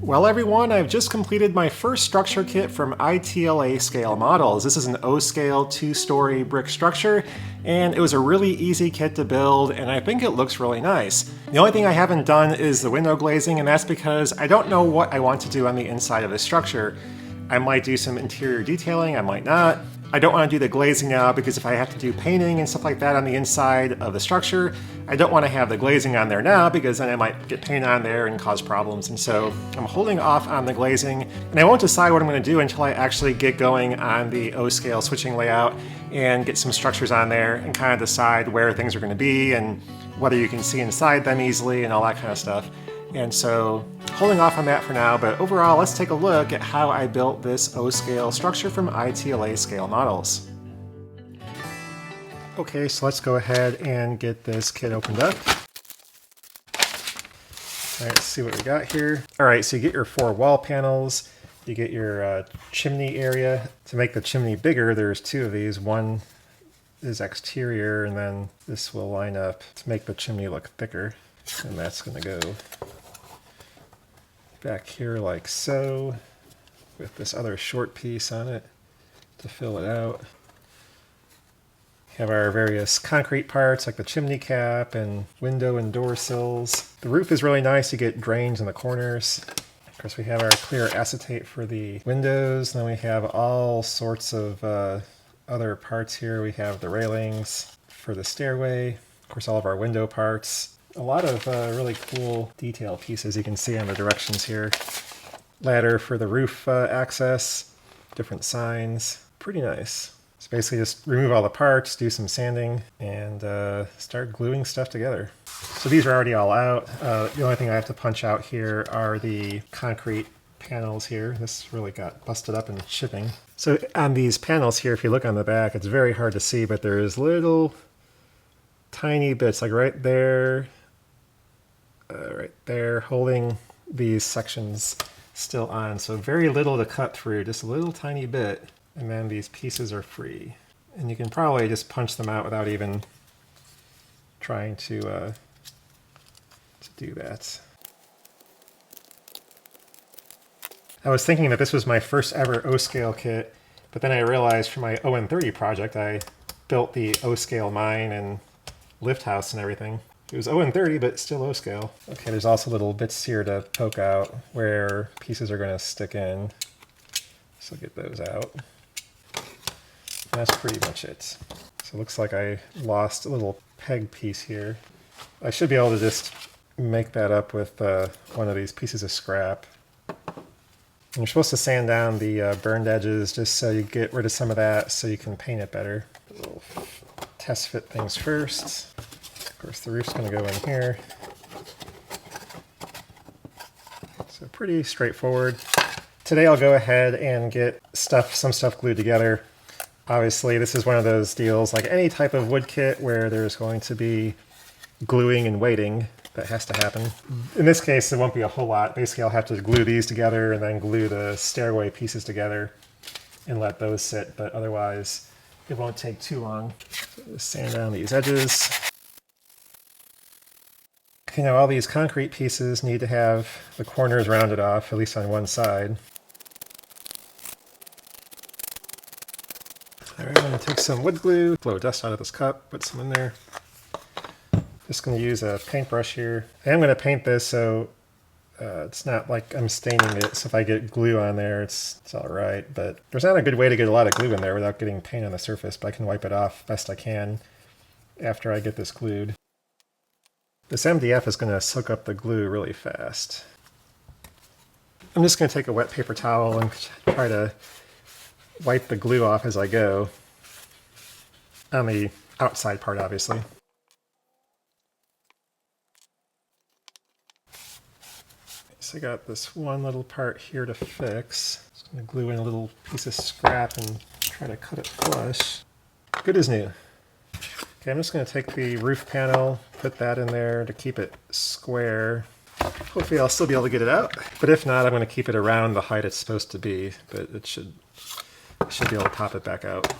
Well everyone, I've just completed my first structure kit from ITLA Scale Models. This is an O-scale 2-story brick structure, and it was a really easy kit to build, and I think it looks really nice. The only thing I haven't done is the window glazing, and that's because I don't know what I want to do on the inside of the structure. I might do some interior detailing, I might not. I don't want to do the glazing now because if I have to do painting and stuff like that on the inside of the structure, I don't want to have the glazing on there now because then I might get paint on there and cause problems. And so I'm holding off on the glazing, and I won't decide what I'm going to do until I actually get going on the O-scale switching layout and get some structures on there and kind of decide where things are going to be and whether you can see inside them easily and all that kind of stuff. And so holding off on that for now, but overall let's take a look at how I built this O-scale structure from ITLA Scale Models. Okay, so let's go ahead and get this kit opened up. All right, let's see what we got here. All right, so you get your 4 wall panels, you get your chimney area. To make the chimney bigger, there's 2 of these. One is exterior, and then this will line up to make the chimney look thicker. And that's going to go back here like so, with this other short piece on it to fill it out. We have our various concrete parts like the chimney cap and window and door sills. The roof is really nice, you get drains in the corners. Of course we have our clear acetate for the windows, and then we have all sorts of other parts here. We have the railings for the stairway, of course all of our window parts. A lot of really cool detail pieces you can see on the directions here. Ladder for the roof access, different signs, pretty nice. So basically just remove all the parts, do some sanding, and start gluing stuff together. So these are already all out. The only thing I have to punch out here are the concrete panels here. This really got busted up in shipping. So on these panels here, if you look on the back, it's very hard to see, but there's little tiny bits, like right there, holding these sections still on. So very little to cut through, just a little tiny bit, and then these pieces are free. And you can probably just punch them out without even trying to do that. I was thinking that this was my first ever O-scale kit, but then I realized for my ON30 project I built the O-scale mine and lift house and everything. It was ON30, but still O-scale. Okay, there's also little bits here to poke out where pieces are going to stick in. So get those out. And that's pretty much it. So it looks like I lost a little peg piece here. I should be able to just make that up with one of these pieces of scrap. And you're supposed to sand down the burned edges just so you get rid of some of that so you can paint it better. We'll test fit things first. Of course, the roof's going to go in here. So pretty straightforward. Today I'll go ahead and get some stuff glued together. Obviously, this is one of those deals, like any type of wood kit, where there's going to be gluing and waiting that has to happen. In this case, it won't be a whole lot. Basically, I'll have to glue these together and then glue the stairway pieces together and let those sit, but otherwise it won't take too long. So just sand down these edges. You know, all these concrete pieces need to have the corners rounded off, at least on one side. All right, I'm going to take some wood glue, blow dust out of this cup, put some in there. Just going to use a paintbrush here. I am going to paint this so it's not like I'm staining it, so if I get glue on there, it's all right. But there's not a good way to get a lot of glue in there without getting paint on the surface, but I can wipe it off best I can after I get this glued. This MDF is going to soak up the glue really fast. I'm just going to take a wet paper towel and try to wipe the glue off as I go. On the outside part, obviously. So I got this one little part here to fix. Just going to glue in a little piece of scrap and try to cut it flush. Good as new. Okay, I'm just going to take the roof panel, put that in there to keep it square. Hopefully I'll still be able to get it out, but if not, I'm going to keep it around the height it's supposed to be, but I should be able to pop it back out.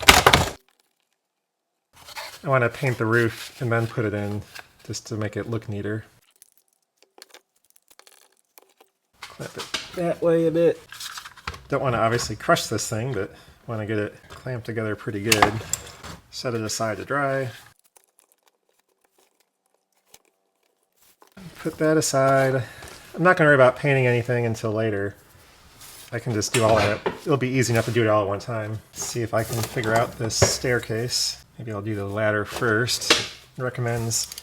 I want to paint the roof and then put it in just to make it look neater. Clamp it that way a bit. Don't want to obviously crush this thing, but want to get it clamped together pretty good. Set it aside to dry. Put that aside. I'm not going to worry about painting anything until later. I can just do all that. It'll be easy enough to do it all at one time. See if I can figure out this staircase. Maybe I'll do the ladder first. It recommends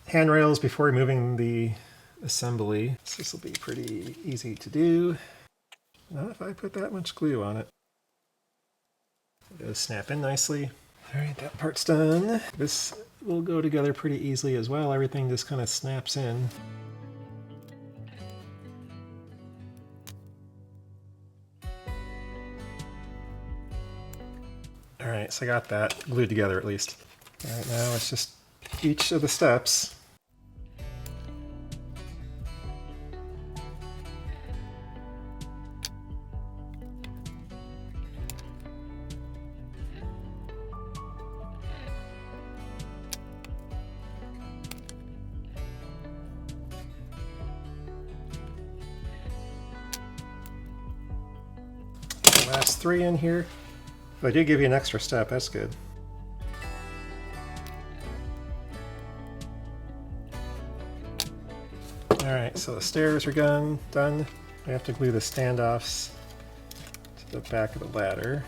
handrails before removing the assembly. So this will be pretty easy to do. Not if I put that much glue on it. It'll snap in nicely. All right, that part's done. This will go together pretty easily as well. Everything just kind of snaps in. All right, so I got that glued together at least. All right, now it's just each of the steps. The last 3 in here. But I did give you an extra step, that's good. Alright, so the stairs are done. I have to glue the standoffs to the back of the ladder.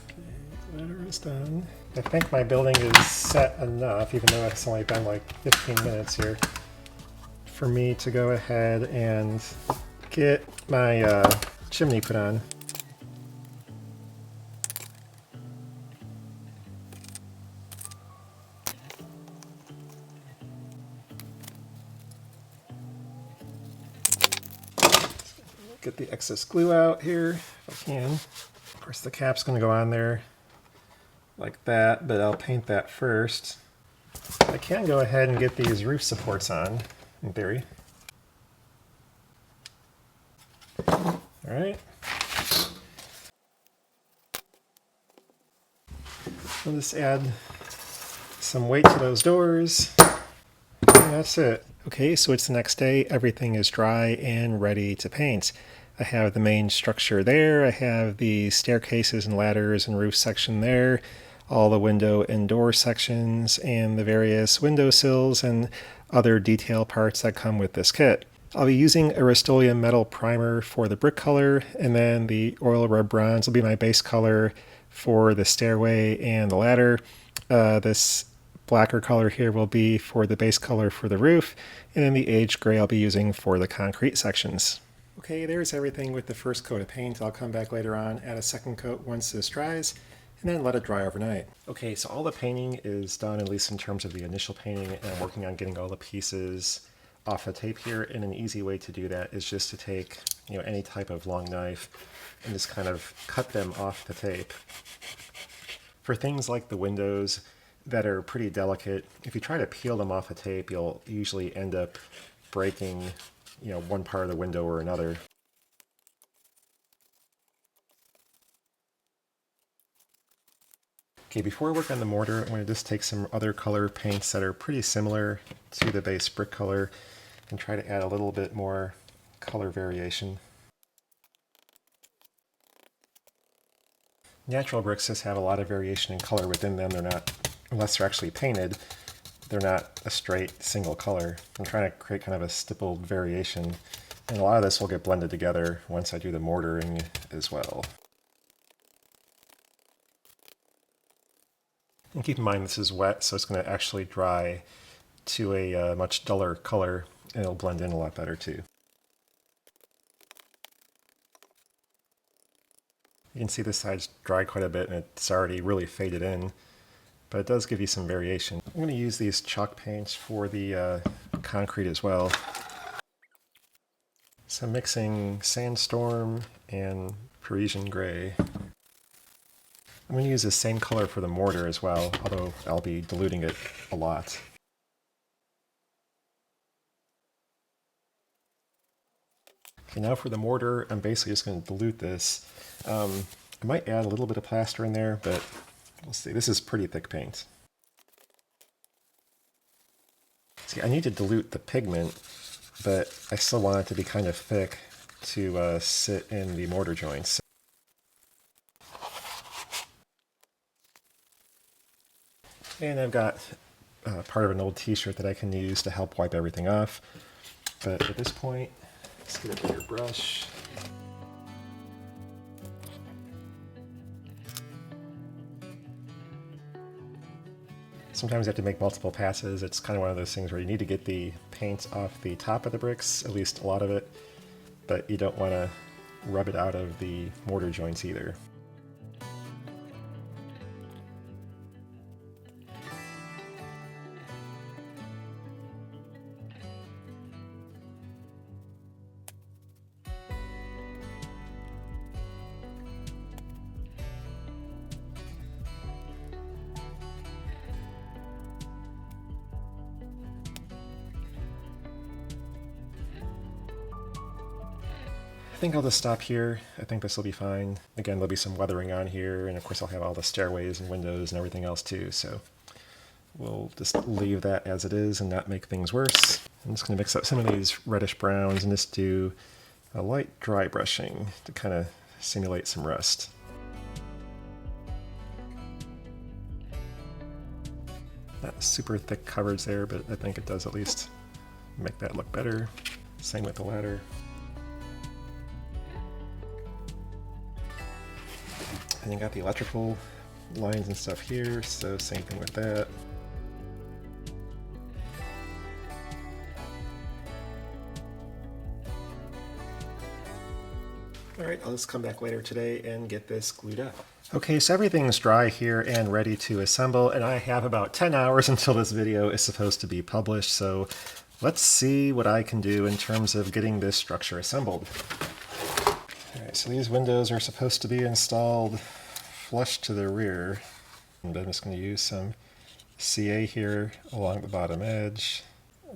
Okay, the ladder is done. I think my building is set enough, even though it's only been like 15 minutes here, for me to go ahead and get my chimney put on. Get the excess glue out here if I can. Of course the cap's going to go on there like that, but I'll paint that first. I can go ahead and get these roof supports on, in theory. Alright. I'll just add some weight to those doors. And that's it. Okay, so it's the next day. Everything is dry and ready to paint. I have the main structure there. I have the staircases and ladders and roof section there. All the window and door sections and the various windowsills and other detail parts that come with this kit. I'll be using a Rust-Oleum metal primer for the brick color, and then the oil rub bronze will be my base color for the stairway and the ladder. This blacker color here will be for the base color for the roof, and then the aged gray I'll be using for the concrete sections. Okay, there's everything with the first coat of paint. I'll come back later on, add a second coat once this dries, and then let it dry overnight. Okay, so all the painting is done, at least in terms of the initial painting, and I'm working on getting all the pieces off the tape here, and an easy way to do that is just to take, any type of long knife and just kind of cut them off the tape. For things like the windows that are pretty delicate, if you try to peel them off the tape, you'll usually end up breaking, one part of the window or another. Okay, before I work on the mortar, I'm going to just take some other color paints that are pretty similar to the base brick color and try to add a little bit more color variation. Natural bricks just have a lot of variation in color within them. They're not, unless they're actually painted, they're not a straight single color. I'm trying to create kind of a stippled variation, and a lot of this will get blended together once I do the mortaring as well. And keep in mind this is wet, so it's going to actually dry to a much duller color, and it'll blend in a lot better too. You can see this side's dried quite a bit and it's already really faded in, but it does give you some variation. I'm going to use these chalk paints for the concrete as well. So I'm mixing Sandstorm and Parisian Gray. I'm going to use the same color for the mortar as well, although I'll be diluting it a lot. Okay, now for the mortar, I'm basically just going to dilute this. I might add a little bit of plaster in there, but we'll see. This is pretty thick paint. See, I need to dilute the pigment, but I still want it to be kind of thick to sit in the mortar joints. And I've got part of an old t-shirt that I can use to help wipe everything off. But at this point, let's get a bigger brush. Sometimes you have to make multiple passes. It's kind of one of those things where you need to get the paint off the top of the bricks, at least a lot of it, but you don't want to rub it out of the mortar joints either. I think I'll just stop here. I think this will be fine. Again, there'll be some weathering on here, and of course I'll have all the stairways and windows and everything else too, so we'll just leave that as it is and not make things worse. I'm just going to mix up some of these reddish browns and just do a light dry brushing to kind of simulate some rust. Not super thick coverage there, but I think it does at least make that look better. Same with the ladder. And you got the electrical lines and stuff here, so same thing with that. Alright, I'll just come back later today and get this glued up. Okay, so everything's dry here and ready to assemble, and I have about 10 hours until this video is supposed to be published, so let's see what I can do in terms of getting this structure assembled. Alright, so these windows are supposed to be installed flush to the rear, and I'm just going to use some CA here along the bottom edge.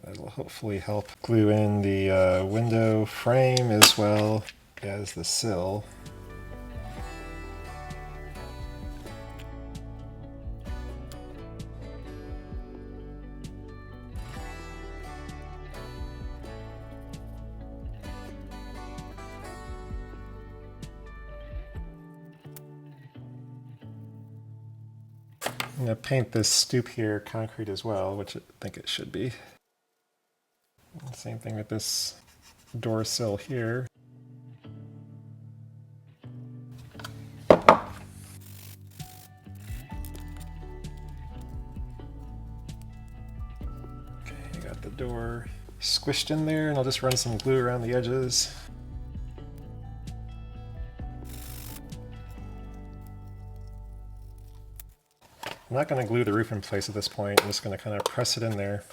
That'll hopefully help glue in the window frame as well as the sill. I'm going to paint this stoop here concrete as well, which I think it should be. Same thing with this door sill here. Okay, I got the door squished in there, and I'll just run some glue around the edges. I'm not going to glue the roof in place at this point. I'm just going to kind of press it in there.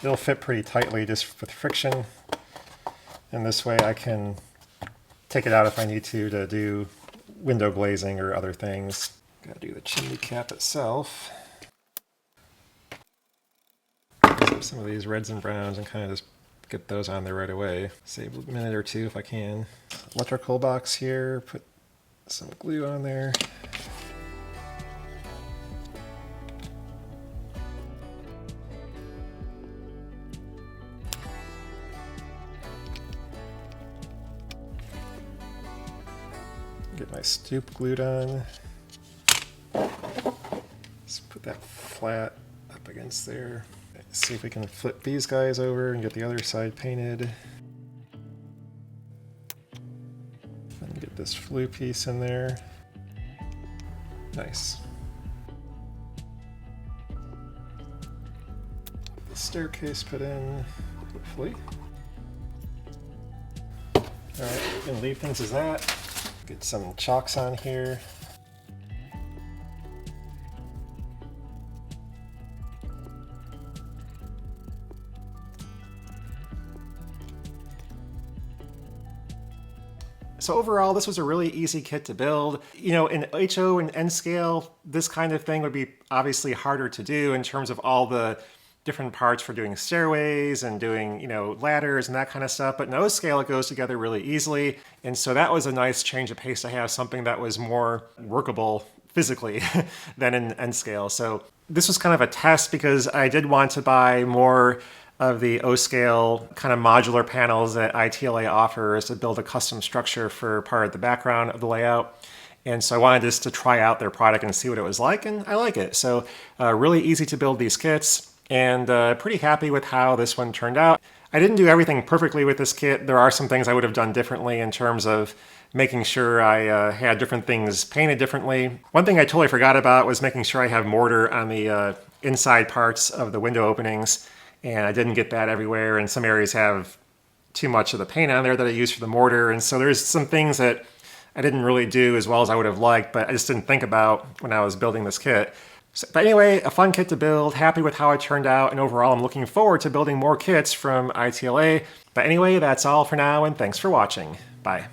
It'll fit pretty tightly just with friction, and this way I can take it out if I need to do window glazing or other things. Got to do the chimney cap itself. Use some of these reds and browns and kind of just get those on there right away. Save a minute or two if I can. Electrical box here, put some glue on there. Get my stoop glued on. Let's put that flat up against there. See if we can flip these guys over and get the other side painted. And get this flue piece in there. Nice. The staircase put in, hopefully. Alright, gonna leave things as that. Get some chalks on here. So overall, this was a really easy kit to build. You know, in HO and N scale, this kind of thing would be obviously harder to do in terms of all the different parts for doing stairways and doing, you know, ladders and that kind of stuff. But in O scale, it goes together really easily. And so that was a nice change of pace to have something that was more workable physically than in N scale. So this was kind of a test because I did want to buy more of the O-scale kind of modular panels that ITLA offers to build a custom structure for part of the background of the layout. And so I wanted just to try out their product and see what it was like, and I like it. So really easy to build these kits, and pretty happy with how this one turned out. I didn't do everything perfectly with this kit. There are some things I would have done differently in terms of making sure I had different things painted differently. One thing I totally forgot about was making sure I have mortar on the inside parts of the window openings, and I didn't get that everywhere, and some areas have too much of the paint on there that I used for the mortar, and so there's some things that I didn't really do as well as I would have liked, but I just didn't think about when I was building this kit. So, but anyway, a fun kit to build, happy with how it turned out, and overall I'm looking forward to building more kits from ITLA. But anyway, that's all for now, and thanks for watching. Bye.